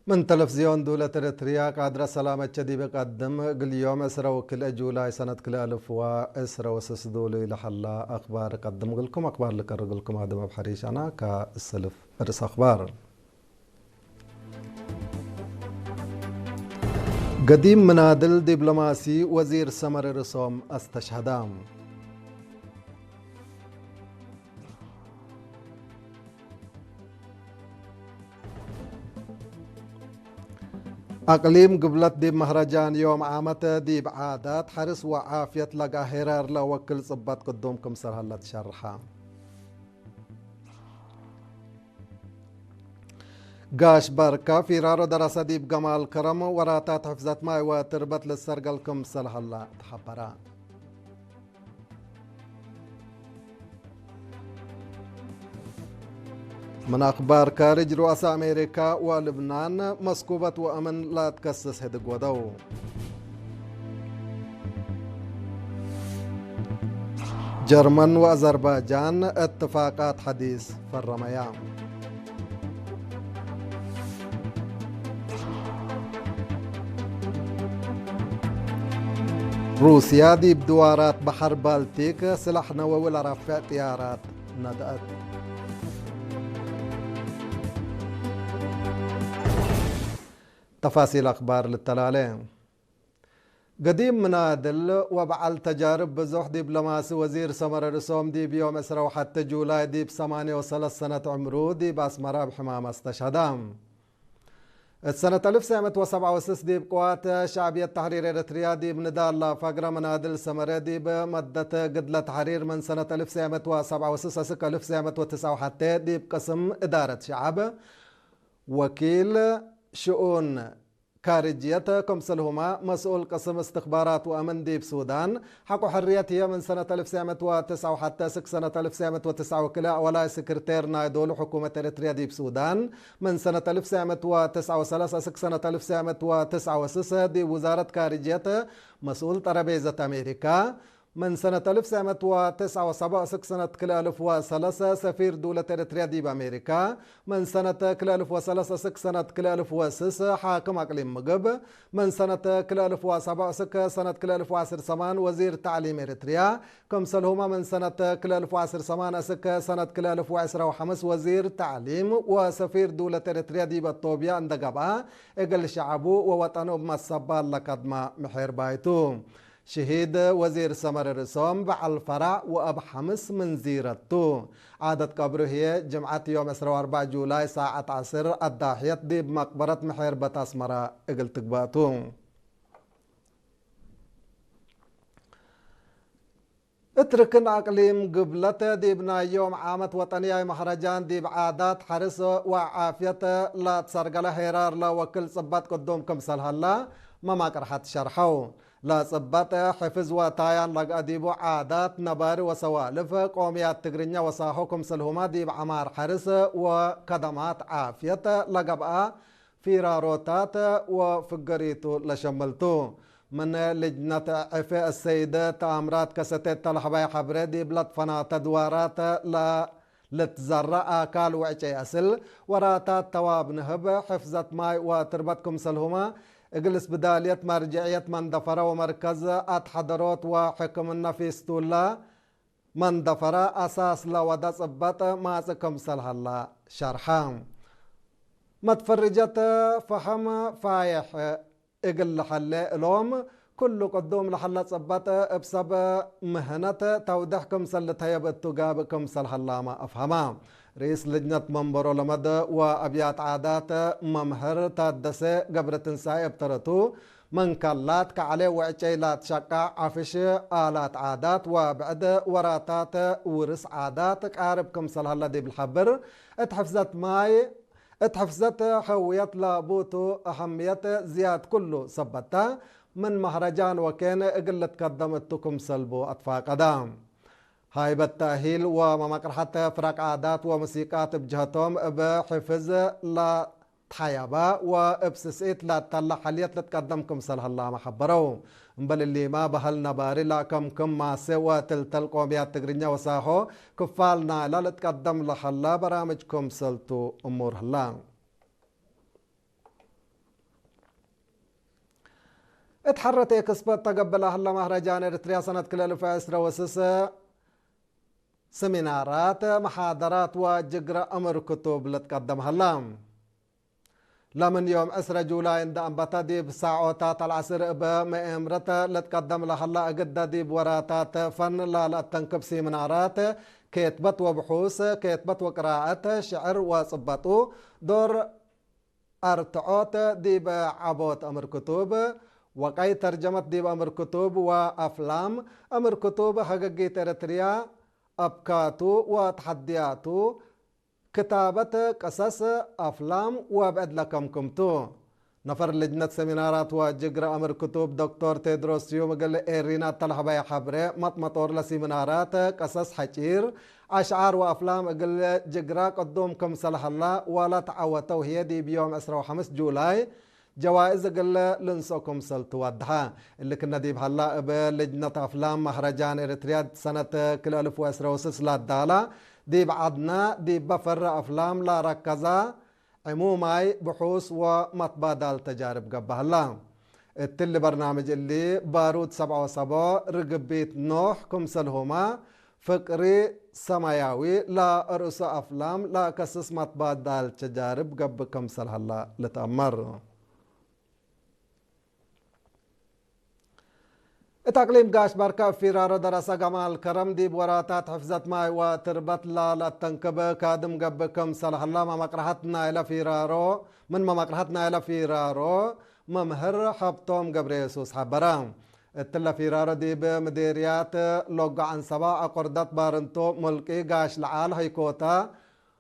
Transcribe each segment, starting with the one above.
من تلفزيون دولة إريتريا قادرة سلامة شدي بقدم قل يوم إسرا وكل جولاي سنة كل ألف وإسرا وسس دولي لحلا أخبار قدم قلكم أخبار لكرر قلكم هذا بحريش أنا كالسلف إرس أخبار قديم منادل دبلوماسي وزير سمر رسوم استشهدام أقليم قبلت دي مهرجان يوم عامة دي بعادات حرس وعافية لقا هيرار لوكل صبات قدومكم سرهلة شرحة قاش بركة في رارو دراسة دي بقمال كرم وراتات حفظت ماي وتربت للسرقلكم سرهلة تحبرا من أخبار كارج رؤساء أمريكا ولبنان مسكوبة وأمن لا تكسس هدق ودو جرمن وأذربيجان اتفاقات حديث في الرميان روسيا دي بدوارات بحر بالتيك سلاح نووي لرفع طيارات ندأت تفاصيل أخبار للتلالين قديم منادل وبعل تجارب بزوح دبلوماسي وزير سمر رسوم دي بيوم إسرا وحتى جولاي دي بثمانية وثلاث سنة عمرو دي بأسمرا بحمامة استشهدام السنة 1967 دي بقوات شعبية تحرير إريتريا دي بندال فقرة منادل سمرة دي بمدة قدلة تحرير من سنة 1967 1909 حتى دي بقسم إدارة شعب وكيل شؤون خارجية كمسلهما مسؤول قسم استخبارات وأمن دي بسودان حق حريتها من سنة 1909 حتى سنة 1909 وكلا ولا سكرتير نايدول حكومة إريتريا دي بسودان من سنة 1909 سنة 1909 دي وزارة خارجية مسؤول ترابيزة أمريكا من سنة 1909 سنة كل ألف وثلاثة سفير دولة إريتريا دي بأمريكا من سنة كل ألف وثلاثة سنة كل ألف وسس حاكم أقليم مقب من سنة كل ألف وسبعة سنة كل ألف وعشر سمان وزير تعليم إريتريا كم سلهما من سنة كل ألف وعشر سمان سنة كل ألف وعشرة وحمس وزير تعليم وسفير دولة إريتريا دي بطوبيا عند قبعة إقل شعبو ووطنو بمصبال لقدما محير بايتو شهيد وزير سمر الرسوم بعل فرع وأب حمس من زيرتو عادة قبره هي جمعة يوم 4 جولاي ساعة عصر الضاحية دي بمقبرة محير بتاسمرة اقل تقباتو اتركن اقليم قبلته دي بنا يوم عامة وطنية مهرجان دي بعادات حرس وعافية لا تسرقل هيرار لا وكل صبات قدومكم سلهلا ما كرحت شرحو لا صبات حفظ وطايان لقا ديبو عادات نبار وسوالف قوميات تقرنيا وصاحوكم سلهما دي بعمار حرس وكدمات عافية لقا بقى في راروتات وفقريتو لشملتو من لجنة عفاء السيدة تأمرات كستة الحباي حبردي بلد فنات دوارات لا لتزرع آكال وعشي أسل وراتات تواب نهب حفظت ماي وتربتكم سلهما اجلس بدالية مرجعية من دفر ومركز أتحضروت وحكم النفيس تولا من دفر أساس لا ودا صبت ماسكم سلها الله شرحام متفرجت فهم فايح اقل حلة اليوم كل قدوم لحلة صبت بسب مهنة تودحكم سلتها يبتو قابكم سلها الله ما أفهمام رئيس لجنة منبرو لمد وأبيات عادات ممهر تادسة قبرة تنساي ابترتو من كالات كعلي وعجيلات شقع عفش آلات عادات وبعد وراتات ورس عادات قاربكم سلها الله دي بالحبر اتحفزت ماي اتحفزت حوية لابوتو أهمية زياد كله صبتا من مهرجان وكان اقلت قدمتكم سلبو أطفاء قدام هاي بالتأهيل ومقرحة فرق عادات وموسيقات بجهتهم بحفظ لا تحيبا وابسسيت لا تطلع حاليات لتقدمكم سلها الله محبرو بل اللي ما بهل نباري لكم كم ما سوى تلتل قوميات تقرنيا وساحو كفالنا لا لتقدم لحلا برامجكم سلتو أمور هلا اتحرت اكسبت تقبلها الله مهرجان اريتريا سنة كل 2010 سمينارات محاضرات وجقرة أمر كتب لتقدمها اللام لمن يوم 10 جولاي عند أنبتا دي بساعوتات العصر بمئمرة لتقدم لها الله أقد دي بوراتات فن لا تنكب سمينارات كتبت وبحوث كتبت وقراءة شعر وصبطو دور أرتعوت دي بعبوت أمر كتب وقاي ترجمت دي بأمر كتب وأفلام أمر كتب حقيقي ترتريا أبكاتو وتحدياتو كتابة قصص أفلام وبعد لكم كمتو نفر لجنة سمينارات وجقرة أمر كتب دكتور تيدروس يوم قال إيرينا طلحة يا حبري مطمطور لسمينارات قصص حجير أشعار وأفلام قال جقرة قدومكم صلح الله ولا تعوتوا هي دي بيوم 15 جولاي جوائز قال لنسوكم سلطو ودها اللي كنا دي بحلا بلجنة أفلام مهرجان إريتريا سنة كل 2016 لا دالا دي بعدنا دي بفر أفلام لا ركزا عموماي بحوث ومتبادل تجارب قبها الله التل برنامج اللي بارود 77 رقبيت نوح كمسلهما فقري سماياوي لا رؤوس أفلام لا كسس متبادل تجارب قب كمسل الله لتأمر تقليم قاش بركة فيرارو دراسة جمال كرم دي بوراتات حفظت ماي وتربت لا تنكب كادم قب كم صلح الله ما مقرحتنا إلى فيرارو من ما مقرحتنا إلى فيرارو ممهر حبتهم قبر يسوس حبرام التلا فيرارو دي بمديريات لوقع عن سبا أقردت بارنتو ملكي قاش العال هيكوتا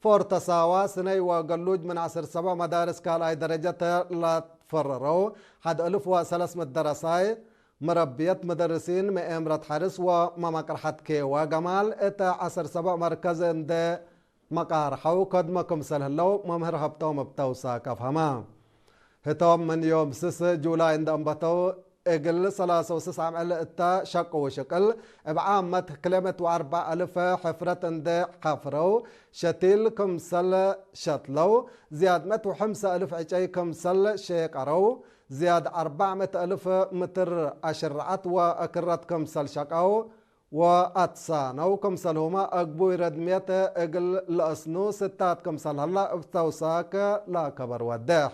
فورتساوا سني وقلوج من 10 مدارس كالاي درجة لا تفررو حد 1300 درساي مربيت مدرسين مأمرة حرس وما مقرحت كي وجمال اتا 17 مركز عند مقارحو قدمكم سلهلو ممهر هبتو مبتو ساكف هما هتوم من يوم 6 جولاي عند انبتو اقل 36 عمل اتا شق وشقل بعامة كلمة و4000 حفرة عند حفرو شتيل كمسل شتلو زياد مت و5000 عجي كمسل شيقرو زياد 400,000 متر أشرعت وأكرت كمسل شقاو وأتسانو كمسل هما أقبو ردميت أقل لأسنو ستات كمسل هلا افتوساك لا كبر وداح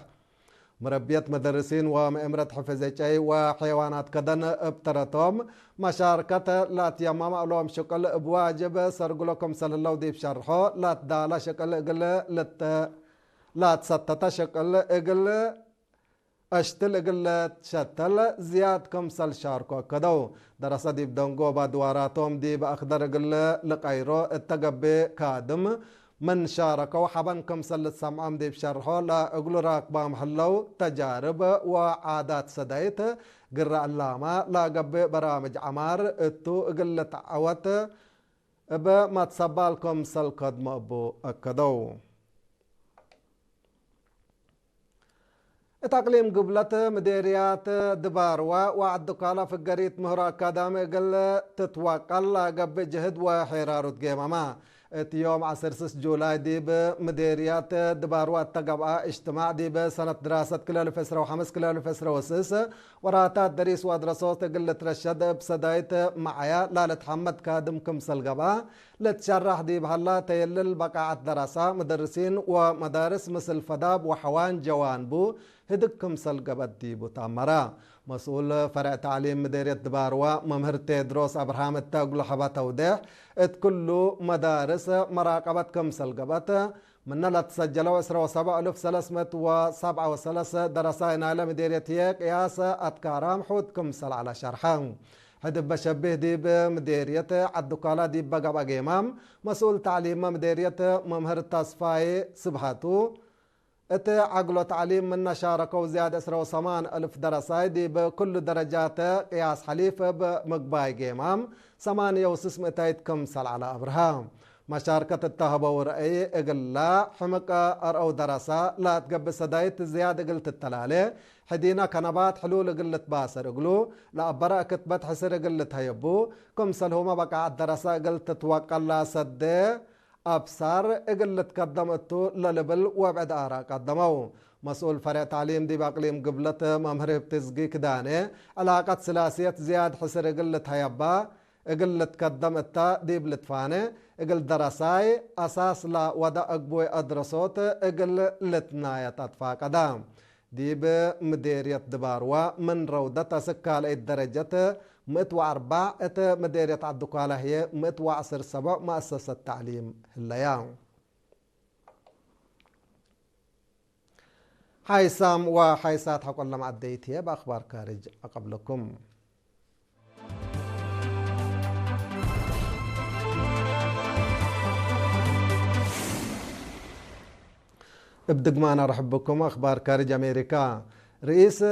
مربية مدرسين ومأمرة حفظي وحيوانات كدن ابترتهم مشاركة لا تيمام أولهم شكل بواجب سرقلكم صلى الله ديب شرحو لا تدالا شكل اقل لا تستت شكل اقل اشتل قلت شتل زياد كمسل شاركو كدو دراسة دي بدنقو بادواراتهم دي بأخدر قل لقيرو التقبي كادم من شاركو حبن كمسل السمعام دي بشرحو لا اقلو راكبا محلو تجارب وعادات سدايت قرأ اللاما لا قبي برامج عمار اتو قلت عوات بما تصبالكم سل قدم ابو اكدو تقليم قبلة مديريات دباروا وعد كالا في القريت مهر أكادامي قل تتوكل قب جهد وحرارة قيمة يوم 10 جولاي دي بمديريات دباروا التقبع اجتماع دي بسنة دراسة كل 2005 كل 2006 وراتات دريس ودراسات قل ترشد بسدايت معايا لا لتحمد كادم كمسل قبع لتشرح دي بهلا تيلل بقاعة دراسة مدرسين ومدارس مثل فداب وحوان جوانبو هدكم سلقبت دي بتامرا مسؤول فرع تعليم مديرية دباروا ممهر تيدروس أبراهام التاقل حبا توضيح كله مدارس مراقبتكم سلقبت من لا تسجلوا 17337 درسائن على مديرية هيك قياس أتكارام حودكم سل على شرحهم هدب بشبه دي بمديرية عدوكالا دي بقى إمام مسؤول تعليم مديرية ممهر تصفاي سبحاتو ات عقلو تعليم من شاركوا زيادة 18,000 درساي دي بكل درجات قياس حليف بمقباي قيمام 8,600 كمسل على أبراهام مشاركة التهبة ورأي اقلا حمق أرأو درسا لا تقب سدايت زيادة قلت التلالي حدينا كنبات حلول قلت باسر اقلو لا برا كتبت حسر قلت هيبو كمسل هما بقى الدرسا قلت توقع لا سده أبصار قلت قدمتو للبل وبعد آراء قدموا مسؤول فرع تعليم دي بأقليم قبلة ممهر بتزقي كداني علاقة سلاسية زياد حسر قلة هيبا قلة قدمتا دي بلتفاني قل درساي أساس لا ودا أقبوي أدرسوت قل لتناية أطفاق أدام دي بمديرية دباروا من رودة سكال الدرجة 104 مديرية عبدكالة هي 117 مؤسسة التعليم الليام حيسام وحيسات حقول لما عديتها بأخبار كارج قبلكم ابدق معنا رحب بكم أخبار كارج أمريكا رئيس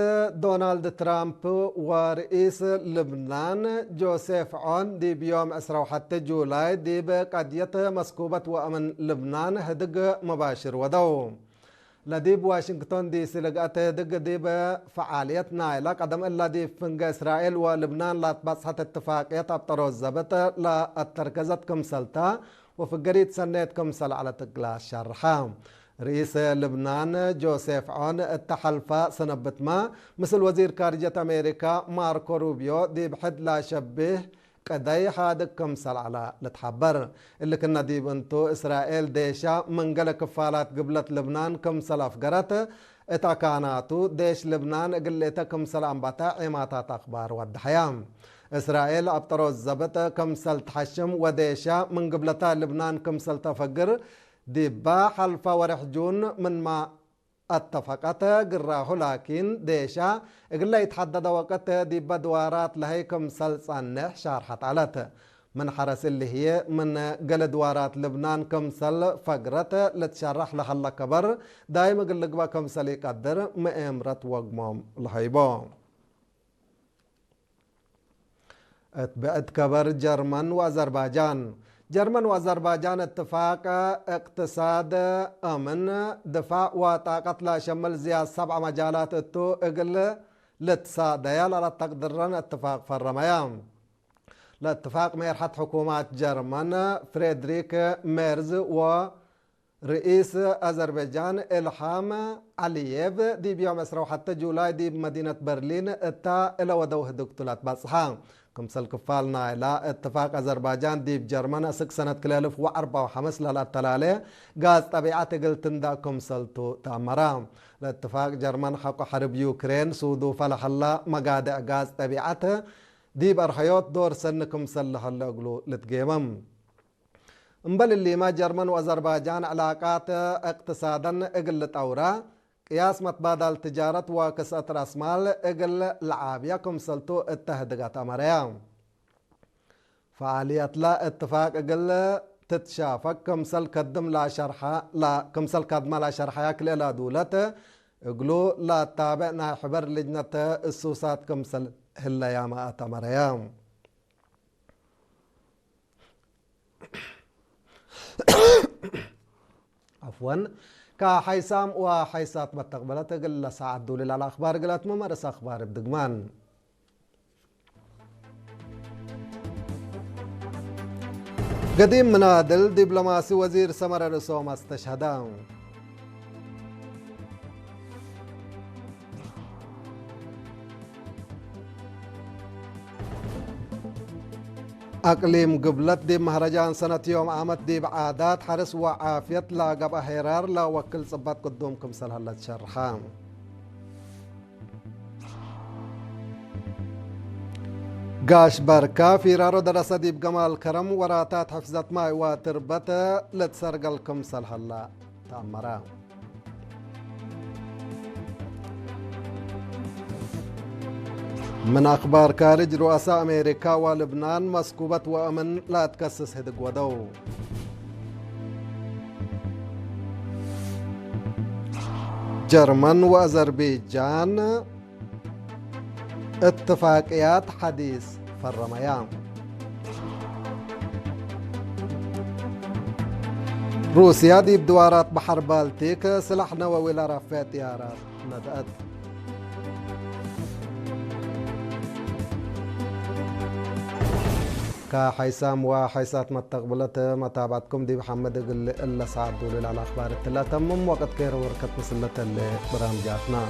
دونالد ترامب ورئيس لبنان جوزيف عون دي بيوم 10 جولاي دي بقضية مسكوبة وأمن لبنان هدق مباشر ودوم لديب واشنطن دي سي لقات دق دي بفعالية نايلة قدم إلا دي فنق إسرائيل ولبنان لا تبصحت اتفاقية أبطرو الزبط لا التركزت كمسلتا وفي قريد سنة كمسل على تقلا الشرحام رئيس لبنان جوزيف عون التحلفة سنبت ما مثل وزير خارجية أمريكا ماركو روبيو دي بحد لا شبه قداي حادق كمسل على لتحبر اللي كنا دي بنتو إسرائيل ديشا منقل كفالات قبلة لبنان كمسل أفقرت اتاكاناتو ديش لبنان قلتا كمسل أنباتا عماتات أخبار والدحيام إسرائيل أبطرو الزبط كمسل تحشم وديشا من قبلتا لبنان كمسل تفقر ديبا حلفة ورحجون من ما اتفقت قراه لكن ديشا اقلا يتحدد وقت ديبا دوارات لهيكم سلصانح شارحت علته من حرس اللي هي من قل دوارات لبنان كمسل فقرت لتشرح لها الله كبر دايما قلقبا كمسل يقدر مئمرت وقموم الهيبو اتبعت كبر جرمن وأذربيجان جرمن وأذربيجان اتفاق اقتصاد أمن دفاع وطاقة لا شمل زياد 7 مجالات اتو اقل لتصاديا لا تقدرن اتفاق فرميام الاتفاق ميرحت حكومات جرمن فريدريك ميرز ورئيس أذربيجان إلهام علييف دي بيوم 10 جولاي دي بمدينة برلين اتا الى ودوه دكتولات بصحان كمسل كفالنا إلى اتفاق أذربيجان دي بجرمن أسك سنة 2004 لا التلالي غاز طبيعة قلتن دا كمسلتو تأمرام الاتفاق جرمن حق حرب يوكرين سودو فلح الله مقادع غاز طبيعة دي برحيوت دور سن كمسل لحلا قلو لتقيمم انبل اللي ما جرمن وأذربيجان علاقات اقتصادا اقل تورا قياس متبادل تجارة وكسات راس مال اقل العابية كمسلتو التهدقات امريان فعالية لا اتفاق اقل تتشافك كمسل قدم لا شرحة لا كمسل قدم لا شرحة ياكل الى دولة اقلو لا تابعنا حبر لجنة السوسات كمسل هلا يا ما امريان عفوا كحيسام وحيسات متقبلت قل ساعة دولي على أخبار قلت ممارس أخبار بدقمان قديم منادل دبلوماسي وزير سمر رسوم استشهدان أقليم قبلت دي مهرجان سنة يوم عامت دي بعادات حرس وعافية لا قبا حرار لا وكل صبات قدومكم سلهلة شرحان قاش بركة في رارو درسة دي بقمال كرم وراتات حفظت ماي وتربته لتسرق لكم سلهلة تأمران من أخبار كارج رؤساء أمريكا ولبنان مسكوبة وأمن لا تكسس هدق ودو جرمن وأذربيجان اتفاقيات حديث فرميان روسيا دي بدوارات بحر بالتيك سلاح نووي لرافات طيارات ندأت كحيسام وحيسات متقبلت متابعتكم دي محمد إلا سعد دول على الأخبار الثلاثة من وقت كير وركت مسلة البرامجاتنا